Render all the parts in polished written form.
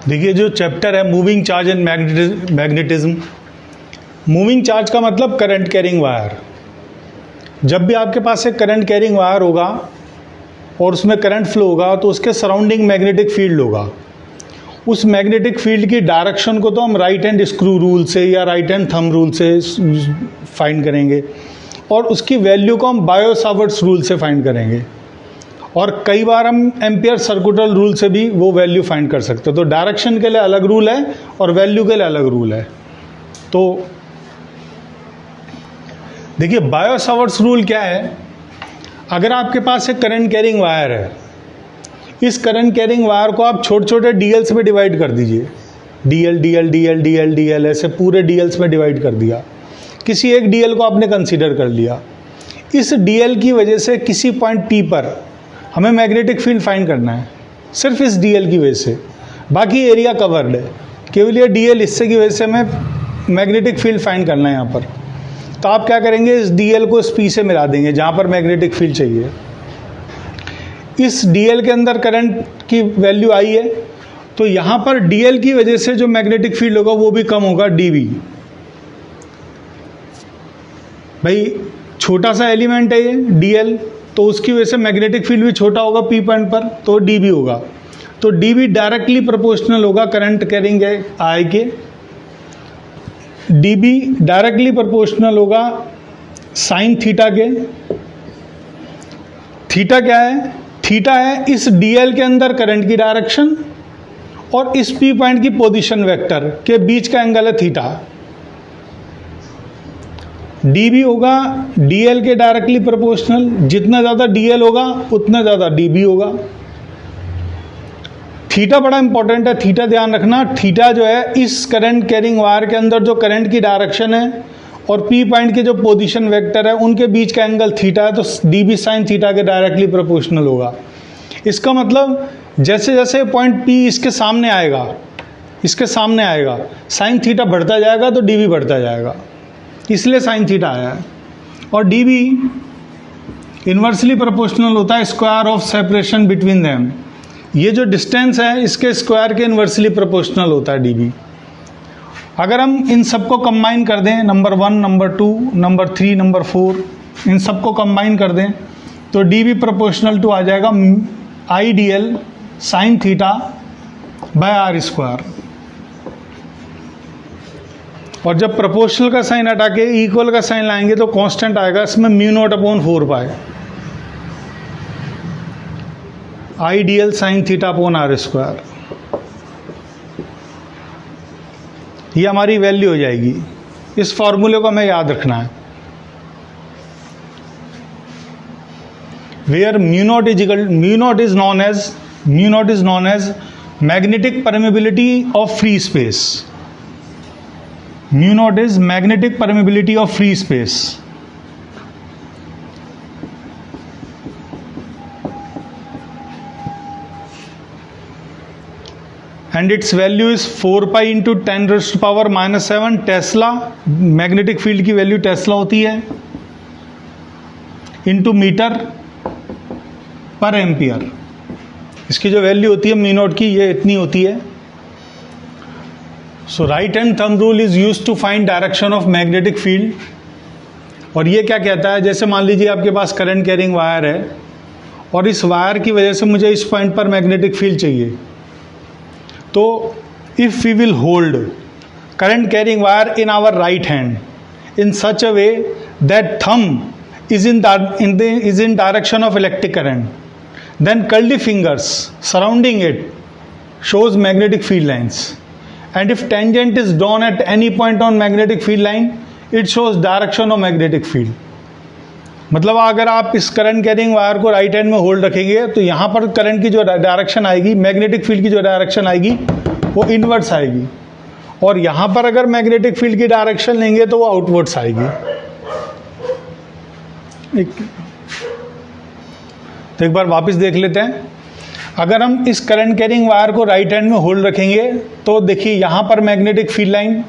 देखिए जो चैप्टर है moving charge and magnetism, moving charge का मतलब करंट कैरिंग वायर। जब भी आपके पास एक करंट कैरिंग वायर होगा और उसमें करंट फ्लो होगा तो उसके सराउंडिंग मैग्नेटिक फील्ड होगा। उस मैग्नेटिक फील्ड की डायरेक्शन को तो हम राइट हैंड स्क्रू रूल से या राइट हैंड थंब रूल से फाइंड करेंगे और उसकी वैल्यू को हम बायो-सावर्ट्स रूल से फाइंड करेंगे और कई बार हम एम्पियर सर्कुटल रूल से भी वो वैल्यू फाइंड कर सकते हैं। तो डायरेक्शन के लिए अलग रूल है और वैल्यू के लिए अलग रूल है। तो देखिए बायो-सावर्ट्स रूल क्या है, अगर आपके पास एक करंट कैरिंग वायर है, इस करंट कैरिंग वायर को आप छोटे छोटे डीएल्स में डिवाइड कर दीजिए। DL DL DL DL DL ऐसे पूरे डीएल्स में डिवाइड कर दिया। किसी एक डीएल को आपने कंसीडर कर लिया। इस डीएल की वजह से किसी पॉइंट टी पर हमें मैग्नेटिक फील्ड फाइंड करना है, सिर्फ इस डीएल की वजह से। बाकी एरिया कवर्ड है, केवल ये डीएल हिस्से की वजह से हमें मैग्नेटिक फील्ड फाइंड करना है यहाँ पर। तो आप क्या करेंगे, इस डीएल को इस पी से मिला देंगे जहाँ पर मैग्नेटिक फील्ड चाहिए। इस डीएल के अंदर करंट की वैल्यू आई है, तो यहाँ पर डीएल की वजह से जो मैग्नेटिक फील्ड होगा वो भी कम होगा, डीवी। भाई छोटा सा एलिमेंट है ये डीएल, तो उसकी वजह से मैग्नेटिक फील्ड भी छोटा होगा पी पॉइंट पर, तो डीबी होगा। तो डीबी डायरेक्टली प्रोपोर्शनल होगा करंट कैरिंग आई के। डीबी डायरेक्टली प्रोपोर्शनल होगा साइन थीटा के। थीटा क्या है? थीटा है इस डीएल के अंदर करंट की डायरेक्शन और इस पी पॉइंट की पोजीशन वेक्टर के बीच का एंगल है थीटा। डीबी होगा डीएल के डायरेक्टली प्रोपोर्शनल, जितना ज़्यादा डीएल होगा उतना ज़्यादा डीबी होगा। थीटा बड़ा इंपॉर्टेंट है, थीटा ध्यान रखना। थीटा जो है इस करंट कैरिंग वायर के अंदर जो करंट की डायरेक्शन है और पी पॉइंट के जो पोजीशन वेक्टर है उनके बीच का एंगल थीटा है, तो डीबी साइन थीटा के डायरेक्टली प्रोपोर्शनल होगा। इसका मतलब जैसे जैसे पॉइंट पी इसके सामने आएगा साइन थीटा बढ़ता जाएगा तो डीबी बढ़ता जाएगा, इसलिए साइन थीटा आया है। और डीबी इन्वर्सली प्रोपोर्शनल होता है square of separation between them. ये जो डिस्टेंस है इसके स्क्वायर के इन्वर्सली प्रोपोर्शनल होता है डीबी। अगर हम इन सबको कंबाइन कर दें, नंबर 1, नंबर 2, नंबर 3, नंबर 4, इन सबको कंबाइन कर दें तो डीबी प्रोपोर्शनल टू आ जाएगा I D L sine theta by r square. और जब प्रोपोर्शनल का साइन हटा के इक्वल का साइन लाएंगे तो कांस्टेंट आएगा इसमें μ0/4 pi I D L sine theta upon are square. ये हमारी वैल्यू हो जाएगी। इस फॉर्मूले को हमें याद रखना है। Where μ0 is known as magnetic permeability of free space. μ0 is magnetic permeability of free space. And its value is 4 pi into 10 raised to power minus 7 Tesla. Magnetic field की वैल्यू टेस्ला होती है, इंटू मीटर पर ampere. इसकी जो value होती है μ0 की, ये इतनी होती है। So right hand thumb rule is use to find direction of magnetic field. और ये क्या कहता है, जैसे मान लीजिए आपके पास करंट कैरिंग वायर है और इस वायर की वजह से मुझे इस पॉइंट पर मैग्नेटिक फील्ड चाहिए, तो if we will hold current carrying wire in our right hand in such a way that thumb is in direction of electric current, then curly fingers surrounding it shows magnetic field lines. And if tangent is drawn at any point on magnetic field line, it shows direction of magnetic field. मतलब अगर आप इस current carrying wire को right hand में hold रखेंगे तो यहाँ पर करंट की जो डायरेक्शन आएगी, मैग्नेटिक फील्ड की जो डायरेक्शन आएगी वो इनवर्ड्स आएगी, और यहाँ पर अगर मैग्नेटिक फील्ड की डायरेक्शन लेंगे तो वो आउटवर्ड्स आएगी। तो एक बार वापस देख लेते हैं। अगर हम इस करंट कैरिंग वायर को राइट हैंड में होल्ड रखेंगे तो देखिए यहाँ पर मैग्नेटिक फील्ड लाइन,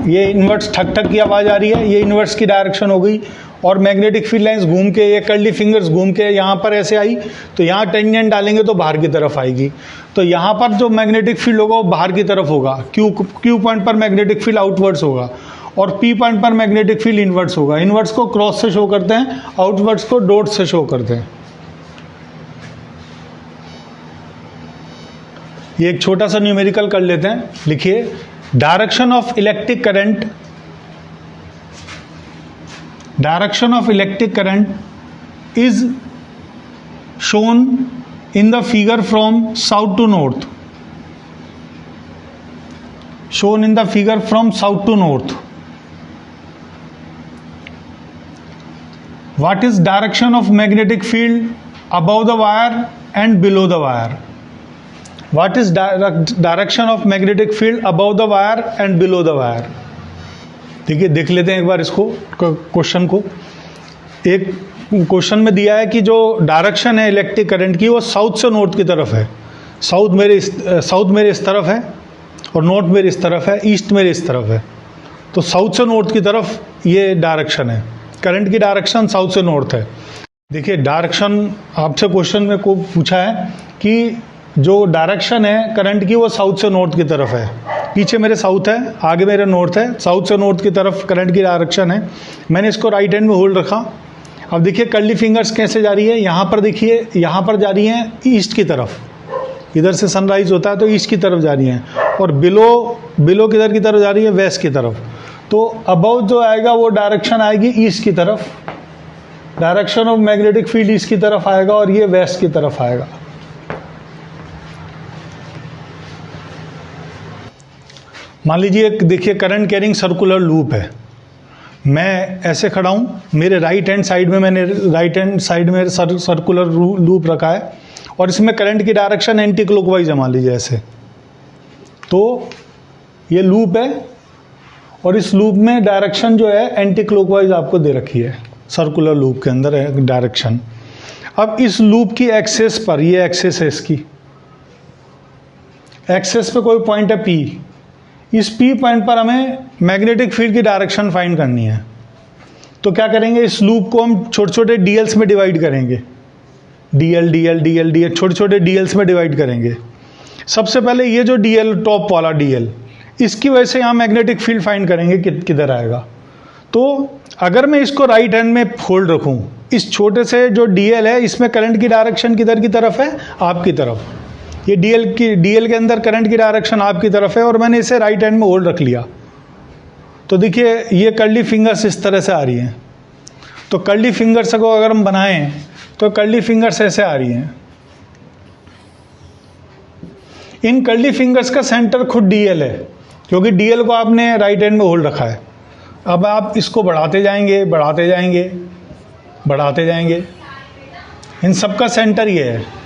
ये इन्वर्स ठक ठक की आवाज़ आ रही है, ये इन्वर्स की डायरेक्शन हो गई, और मैग्नेटिक फील्ड लाइंस घूम के, ये कर्ली फिंगर्स घूम के यहाँ पर ऐसे आई, तो यहाँ टेंजेंट डालेंगे तो बाहर की तरफ आएगी। तो यहाँ पर जो मैग्नेटिक फील्ड होगा वो बाहर की तरफ होगा, क्यू पॉइंट पर मैग्नेटिक फील्ड आउटवर्ड्स होगा और पी पॉइंट पर मैग्नेटिक फील्ड इनवर्ड्स होगा। इनवर्ड्स को क्रॉस से शो करते हैं, आउटवर्ड्स को डॉट से शो करते हैं। ये एक छोटा सा न्यूमेरिकल कर लेते हैं, लिखिए direction of electric current, direction of electric current is shown in the figure from south to north, shown in the figure from south to north. What is direction of magnetic field above the wire and below the wire? What is direction of magnetic field above the wire and below the wire? देखिए, देख लेते हैं एक बार इसको, question को। एक question में दिया है कि जो डायरेक्शन है इलेक्ट्रिक करंट की वो साउथ से नॉर्थ की तरफ है। साउथ मेरे इस तरफ है और नॉर्थ मेरे इस तरफ है, ईस्ट मेरे इस तरफ है। तो साउथ से नॉर्थ की तरफ ये डायरेक्शन है, करंट की डायरेक्शन साउथ से नॉर्थ है। देखिए डायरेक्शन आपसे क्वेश्चन में को पूछा है कि जो डायरेक्शन है करंट की वो साउथ से नॉर्थ की तरफ है। पीछे मेरे साउथ है, आगे मेरे नॉर्थ है, साउथ से नॉर्थ की तरफ करंट की डायरेक्शन है। मैंने इसको राइट हैंड में होल्ड रखा। अब देखिए कर्ली फिंगर्स कैसे जा रही है, यहाँ पर देखिए, यहाँ पर जा रही हैं ईस्ट की तरफ, इधर से सनराइज होता है तो ईस्ट की तरफ जा रही हैं, और बिलो किधर की तरफ जा रही है, वेस्ट की तरफ। तो अबाउट जो आएगा वो डायरेक्शन आएगी ईस्ट की तरफ, direction of magnetic field east की तरफ आएगा और ये वेस्ट की तरफ आएगा। मान लीजिए देखिए करंट कैरिंग सर्कुलर लूप है, मैं ऐसे खड़ा हूँ, मेरे राइट हैंड साइड में सर्कुलर लूप रखा है और इसमें करंट की डायरेक्शन एंटी क्लॉकवाइज है, मान लीजिए ऐसे। तो ये लूप है और इस लूप में डायरेक्शन जो है एंटी क्लॉकवाइज आपको दे रखी है, सर्कुलर लूप के अंदर है डायरेक्शन। अब इस लूप की एक्सेस पर, ये एक्सेस है इसकी, एक्सेस पे कोई पॉइंट है P, इस P पॉइंट पर हमें मैग्नेटिक फील्ड की डायरेक्शन फाइंड करनी है। तो क्या करेंगे, इस लूप को हम छोटे छोटे डीएल्स में डिवाइड करेंगे, डीएल छोटे छोटे डीएल्स में डिवाइड करेंगे। सबसे पहले ये जो डीएल, टॉप वाला डीएल, इसकी वजह से यहाँ मैग्नेटिक फील्ड फाइंड करेंगे किधर आएगा। तो अगर मैं इसको राइट हैंड में होल्ड रखूँ, इस छोटे से जो डीएल है इसमें करंट की डायरेक्शन किधर की तरफ है, आपकी तरफ। ये डीएल के अंदर करंट की डायरेक्शन आपकी तरफ है और मैंने इसे राइट हैंड में होल्ड रख लिया। तो देखिए ये कर्ली फिंगर्स इस तरह से आ रही हैं। तो कर्ली फिंगर्स को अगर हम बनाएं तो कर्ली फिंगर्स ऐसे आ रही हैं। इन कर्ली फिंगर्स का सेंटर खुद डीएल है, क्योंकि डीएल को आपने राइट हैंड में होल्ड रखा है। अब आप इसको बढ़ाते जाएंगे, बढ़ाते जाएंगे, बढ़ाते जाएंगे, इन सब का सेंटर ये है।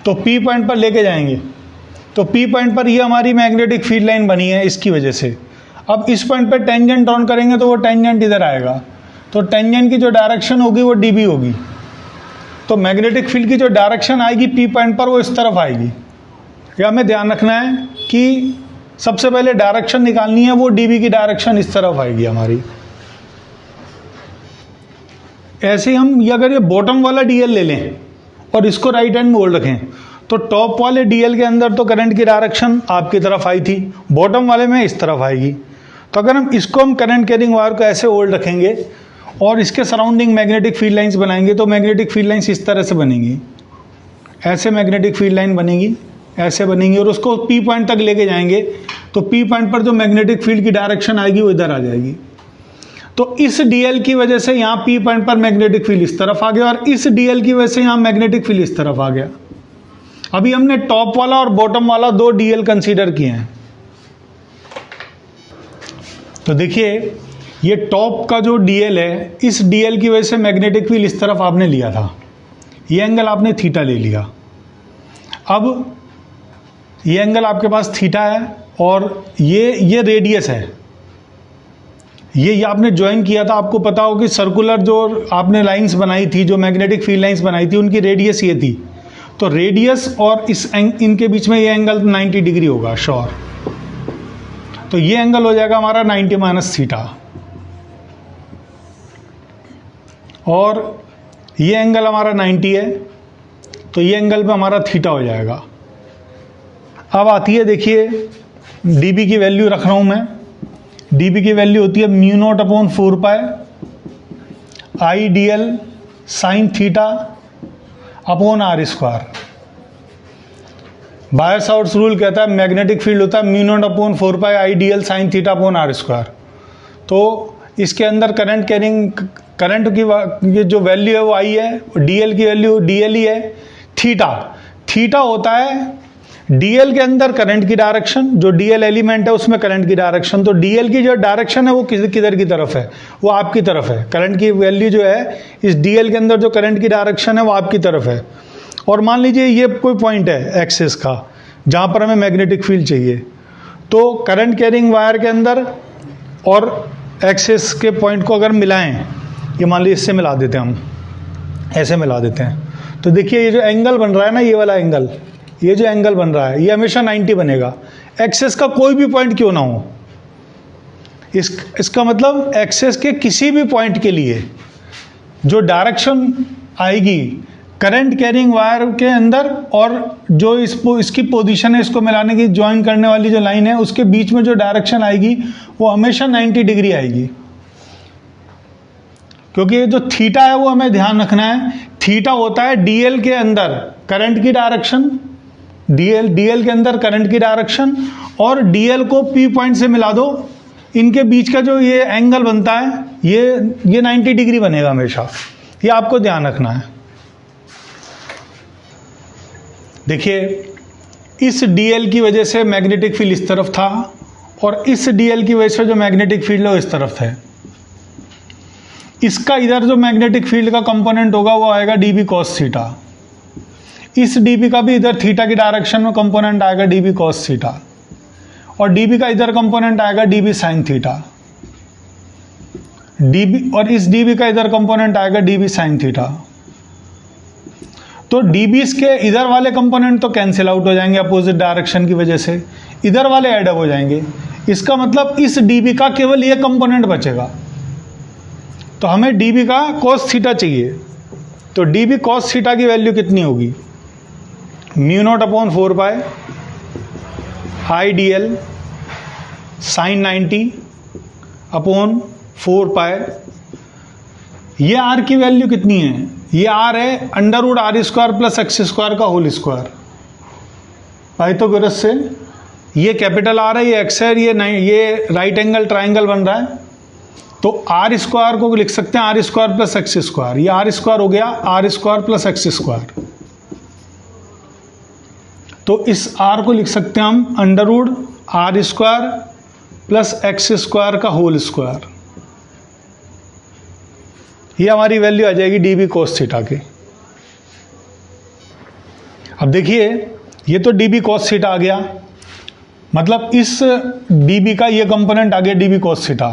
तो P पॉइंट पर लेके जाएंगे, तो P पॉइंट पर ये हमारी मैग्नेटिक फील्ड लाइन बनी है इसकी वजह से। अब इस पॉइंट पर टेंजेंट ऑन करेंगे तो वो टेंजेंट इधर आएगा, तो टेंजेंट की जो डायरेक्शन होगी वो dB होगी। तो मैग्नेटिक फील्ड की जो डायरेक्शन आएगी P पॉइंट पर वो इस तरफ आएगी। या हमें ध्यान रखना है कि सबसे पहले डायरेक्शन निकालनी है, वो dB की डायरेक्शन इस तरफ आएगी हमारी। ऐसे ही हम अगर ये बॉटम वाला डीएल ले लें और इसको राइट हैंड में होल्ड रखें, तो टॉप वाले डीएल के अंदर तो करंट की डायरेक्शन आपकी तरफ आई थी, बॉटम वाले में इस तरफ आएगी। तो अगर हम करंट कैरिंग वायर को ऐसे होल्ड रखेंगे और इसके सराउंडिंग मैग्नेटिक फील्ड लाइंस बनाएंगे, तो मैग्नेटिक फील्ड लाइंस इस तरह से बनेंगी, ऐसे मैग्नेटिक फील्ड लाइन बनेगी, ऐसे बनेंगी, और उसको P पॉइंट तक लेके जाएंगे तो P पॉइंट पर जो मैग्नेटिक फील्ड की डायरेक्शन आएगी वो इधर आ जाएगी। तो इस डीएल की वजह से यहाँ P पॉइंट पर मैग्नेटिक फील्ड इस तरफ आ गया और इस डीएल की वजह से यहाँ मैग्नेटिक फील्ड इस तरफ आ गया। अभी हमने टॉप वाला और बॉटम वाला दो डीएल कंसीडर किए हैं। तो देखिए ये टॉप का जो डीएल है, इस डीएल की वजह से मैग्नेटिक फील्ड इस तरफ आपने लिया था, ये एंगल आपने थीटा ले लिया। अब ये एंगल आपके पास थीटा है और ये रेडियस है, ये आपने ज्वाइन किया था। आपको पता हो कि सर्कुलर जो आपने लाइंस बनाई थी, जो मैग्नेटिक फील्ड लाइंस बनाई थी, उनकी रेडियस ये थी। तो रेडियस और इनके बीच में ये एंगल 90 डिग्री होगा श्योर। तो ये एंगल हो जाएगा हमारा 90 माइनस थीटा। और ये एंगल हमारा 90 है, तो ये एंगल पे हमारा थीटा हो जाएगा। अब आती है, देखिए dB की वैल्यू रख रहा हूँ मैं। dB की वैल्यू होती है mu naught upon 4 pi I D L sine theta upon are square. Biot Savart's rule कहता है मैग्नेटिक फील्ड होता है mu naught upon 4 pi I D L sine theta upon are square. तो इसके अंदर करंट कैरिंग, करंट की जो value है वो आई है, डीएल की वैल्यू डीएल ही है। थीटा होता है डीएल के अंदर करंट की डायरेक्शन, जो डीएल एलिमेंट है उसमें करंट की डायरेक्शन। तो डीएल की जो डायरेक्शन है वो किधर की तरफ है, वो आपकी तरफ है। करंट की वैल्यू जो है इस डीएल के अंदर जो करंट की डायरेक्शन है वो आपकी तरफ है। और मान लीजिए ये कोई पॉइंट है एक्सिस का जहाँ पर हमें मैग्नेटिक फील्ड चाहिए, तो करंट कैरिंग वायर के अंदर और एक्सिस के पॉइंट को अगर मिलाएं, ये मान लीजिए इससे मिला देते हैं, हम ऐसे मिला देते हैं, तो देखिए ये जो एंगल बन रहा है ना, ये वाला एंगल, ये जो एंगल बन रहा है ये हमेशा 90 बनेगा, एक्सिस का कोई भी पॉइंट क्यों ना हो। इसका मतलब एक्सिस के किसी भी पॉइंट के लिए जो डायरेक्शन आएगी करंट कैरिंग वायर के अंदर और जो इसकी पोजीशन है, इसको मिलाने की ज्वाइन करने वाली जो लाइन है, उसके बीच में जो डायरेक्शन आएगी वो हमेशा 90 डिग्री आएगी। क्योंकि ये जो थीटा है वो हमें ध्यान रखना है, थीटा होता है डीएल के अंदर करंट की डायरेक्शन, डीएल के अंदर करंट की डायरेक्शन, और डीएल को पी पॉइंट से मिला दो, इनके बीच का जो ये एंगल बनता है ये 90 डिग्री बनेगा हमेशा। ये आपको ध्यान रखना है। देखिए इस डीएल की वजह से मैग्नेटिक फील्ड इस तरफ था और इस डीएल की वजह से जो मैग्नेटिक फील्ड है वो इस तरफ है। इसका इधर जो मैग्नेटिक फील्ड का कंपोनेंट होगा वो आएगा डीबी कॉस थीटा। इस डीबी का भी इधर थीटा की डायरेक्शन में कंपोनेंट आएगा डीबी कॉस थीटा, और डीबी का इधर कंपोनेंट आएगा डीबी साइन थीटा। डीबी और इस डीबी का इधर कंपोनेंट आएगा डीबी साइन थीटा। तो डीबीज के इधर वाले कंपोनेंट तो कैंसिल आउट हो जाएंगे अपोजिट डायरेक्शन की वजह से, इधर वाले ऐड अप हो जाएंगे। इसका मतलब इस डीबी का केवल ये कंपोनेंट बचेगा। तो हमें डीबी का कॉस थीटा चाहिए, तो डीबी कॉस थीटा की वैल्यू कितनी होगी, mu naught upon 4 pi I D L sine 90 upon 4 pi. ये आर की वैल्यू कितनी है, ये आर है under root R square plus x square का होल स्क्वायर। पाइथागोरस से ये कैपिटल आर है, ये एक्स है, ये राइट एंगल ट्राइंगल बन रहा है, तो आर स्क्वायर को लिख सकते हैं R square plus x square. ये आर स्क्वायर हो गया R square plus x square. तो इस आर को लिख सकते हैं हम under root R square plus x square का होल स्क्वायर। ये हमारी वैल्यू आ जाएगी डीबी कोस थीटा की। अब देखिए ये तो डीबी कोस थीटा आ गया, मतलब इस डीबी का ये कंपोनेंट आ गया डीबी कोस थीटा।